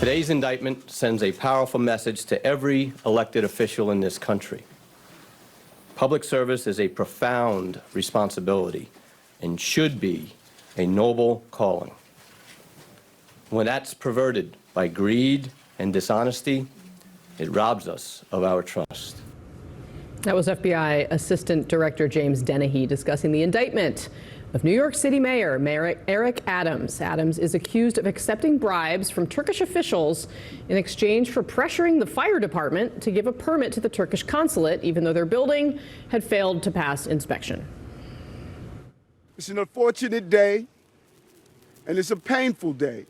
Today's indictment sends a powerful message to every elected official in this country. Public service is a profound responsibility and should be a noble calling. When that's perverted by greed and dishonesty, it robs us of our trust. That was FBI Assistant Director James Dennehy discussing the indictment of New York City Mayor Eric Adams. Adams is accused of accepting bribes from Turkish officials in exchange for pressuring the fire department to give a permit to the Turkish consulate, even though their building had failed to pass inspection. It's an unfortunate day, and it's a painful day.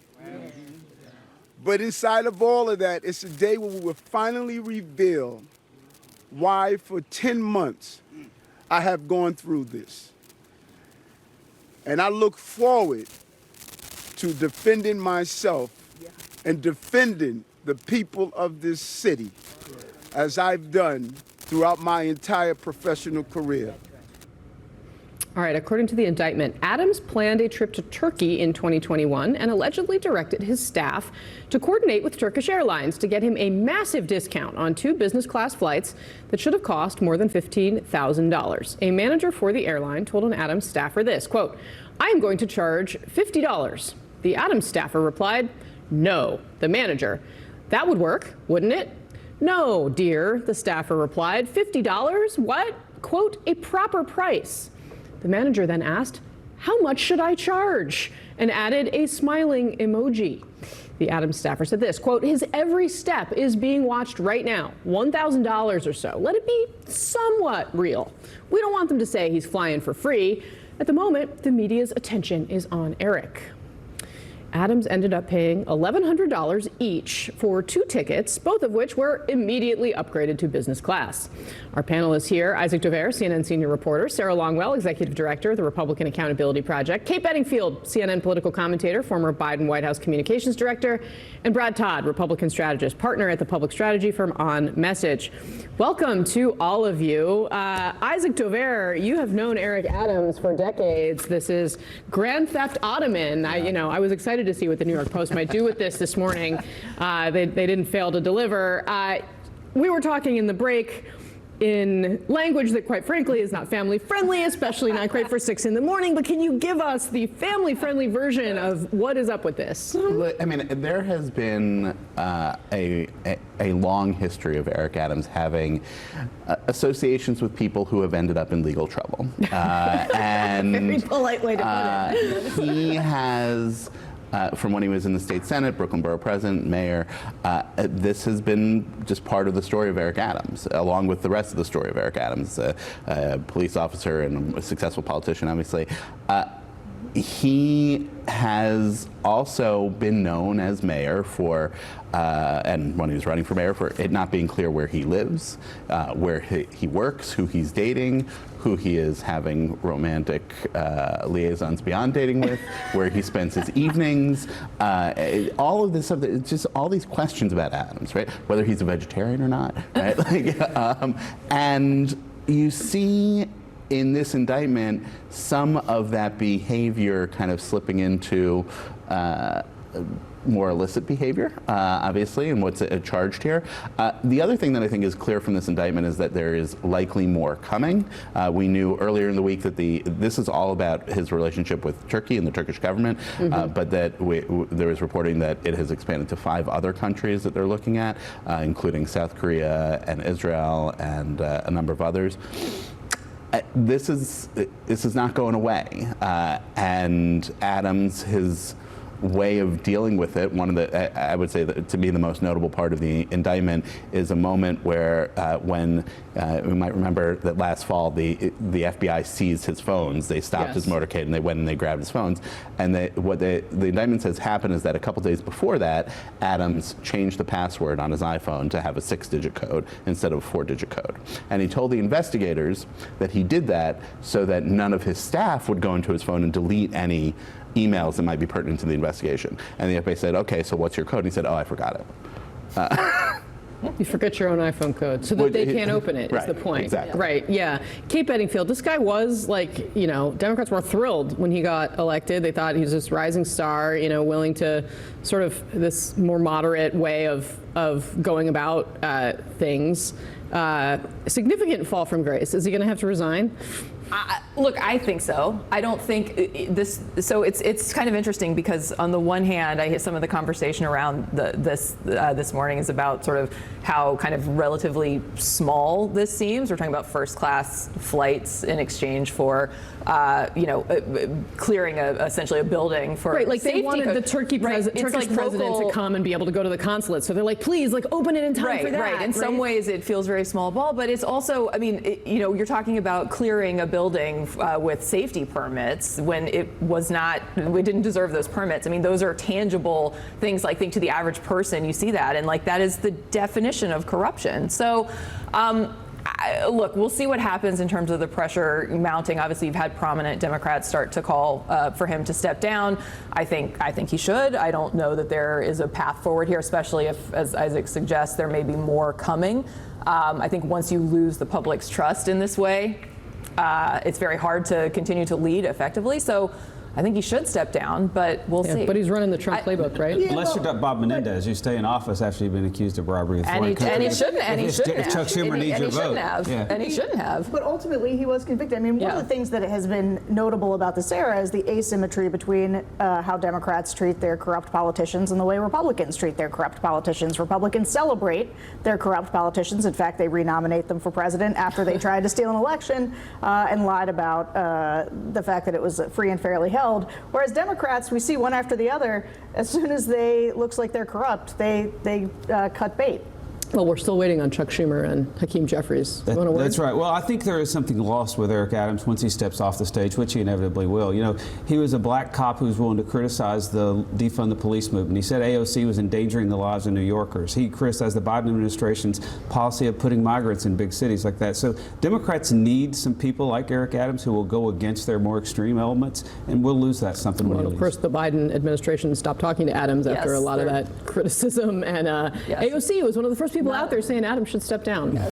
But inside of all of that, it's a day where we will finally reveal why for 10 months I have gone through this. And I look forward to defending myself and defending the people of this city as I've done throughout my entire professional career. All right, according to the indictment, Adams planned a trip to Turkey in 2021 and allegedly directed his staff to coordinate with Turkish Airlines to get him a massive discount on 2 business class flights that should have cost more than $15,000. A manager for the airline told an Adams staffer this, quote, "I am going to charge $50. The Adams staffer replied, "No." The manager, "That would work, wouldn't it?" "No, dear," the staffer replied. $50? What? Quote, "A proper price." The manager then asked, "How much should I charge?" and added a smiling emoji. The Adams staffer said this, quote, "His every step is being watched right now, $1,000 or so. Let it be somewhat real. We don't want them to say he's flying for free." At the moment, the media's attention is on Eric. Adams ended up paying $1,100 each for 2 tickets, both of which were immediately upgraded to business class. Our panelists here, Isaac Dovere, CNN senior reporter, Sarah Longwell, executive director of the Republican Accountability Project, Kate Bedingfield, CNN political commentator, former Biden White House communications director, and Brad Todd, Republican strategist, partner at the public strategy firm On Message. Welcome to all of you. Isaac Dovere, you have known Eric Adams for decades. This is Grand Theft Ottoman. I was excited to see what the New York Post might do with this morning. They didn't fail to deliver. We were talking in the break in language that, quite frankly, is not family friendly, especially not great for 6 in the morning. But can you give us the family friendly version of what is up with this? I mean, there has been a long history of Eric Adams having associations with people who have ended up in legal trouble. And very polite way to put it. He has. From when he was in the state senate, Brooklyn Borough president, mayor, this has been just part of the story of Eric Adams, along with the rest of the story of Eric Adams, a police officer and a successful politician, obviously. He has also been known as mayor for, and when he was running for mayor, for it not being clear where he lives, where he works, who he's dating, who he is having romantic liaisons beyond dating with, where he spends his evenings, all of this stuff, just all these questions about Adams, right? Whether he's a vegetarian or not, right? And you see in this indictment some of that behavior kind of slipping into more illicit behavior, obviously, and what's charged here. The other thing that I think is clear from this indictment is that there is likely more coming. We knew earlier in the week that this is all about his relationship with Turkey and the Turkish government, but that there was reporting that it has expanded to 5 other countries that they're looking at, including South Korea and Israel and a number of others. This is not going away, and Adams, his way of dealing with it, one of the, I would say that to me the most notable part of the indictment is a moment where when we might remember that last fall the FBI seized his phones. They stopped his motorcade and they went and they grabbed his phones. And what the indictment says happened is that a couple days before that, Adams changed the password on his iPhone to have a 6-digit code instead of a 4-digit code. And he told the investigators that he did that so that none of his staff would go into his phone and delete any emails that might be pertinent to the investigation. And the FBI said, "Okay, so what's your code?" And he said, "Oh, I forgot it." You forget your own iPhone code so that Well, they can't open it, is right, the point. exactly. Right, yeah. Kate Bedingfield, this guy was like, you know, Democrats were thrilled when he got elected. They thought he was this rising star, you know, willing to sort of this more moderate way of going about things. Significant fall from grace. Is he going to have to resign? Look, I think so. I don't think this. So it's kind of interesting because on the one hand, I hear some of the conversation around this morning is about sort of how kind of relatively small this seems. We're talking about first-class flights in exchange for, clearing essentially a building for Right, like they safety wanted the Turkish president local, to come and be able to go to the consulate. So they're like, please, like, open it in time for that. Right. In some ways, it feels very small ball, but it's also, I mean, you're talking about clearing a building with safety permits when we didn't deserve those permits. I mean, those are tangible things. Like, think to the average person, you see that, and like that is the definition of corruption. So. Look, we'll see what happens in terms of the pressure mounting. Obviously, you've had prominent Democrats start to call for him to step down. I think he should. I don't know that there is a path forward here, especially if, as Isaac suggests, there may be more coming. I think once you lose the public's trust in this way, it's very hard to continue to lead effectively. So I think he should step down, but we'll see. But he's running the Trump playbook, right? Unless you're Bob Menendez, you stay in office after you've been accused of robbery. Of And he shouldn't. And he If shouldn't have. Chuck Schumer And he- needs and your he shouldn't vote. have. Yeah. And he shouldn't have. But ultimately, he was convicted. I mean, one Yeah. of the things that has been notable about this era is the asymmetry between how Democrats treat their corrupt politicians and the way Republicans treat their corrupt politicians. Republicans celebrate their corrupt politicians. In fact, they renominate them for president after they tried to steal an election and lied about the fact that it was free and fairly held. Whereas Democrats, we see one after the other, as soon as they looks like they're corrupt, they cut bait. Well, we're still waiting on Chuck Schumer and Hakeem Jeffries. You want a word? That's right. Well, I think there is something lost with Eric Adams once he steps off the stage, which he inevitably will. You know, he was a black cop who was willing to criticize the defund the police movement. He said AOC was endangering the lives of New Yorkers. He criticized the Biden administration's policy of putting migrants in big cities like that. So Democrats need some people like Eric Adams who will go against their more extreme elements, and we'll lose that something when he Well, of leaves. course, the Biden administration stopped talking to Adams after Yes, a lot of they're- that criticism. And Yes. AOC was one of the first people out there saying Adams should step down.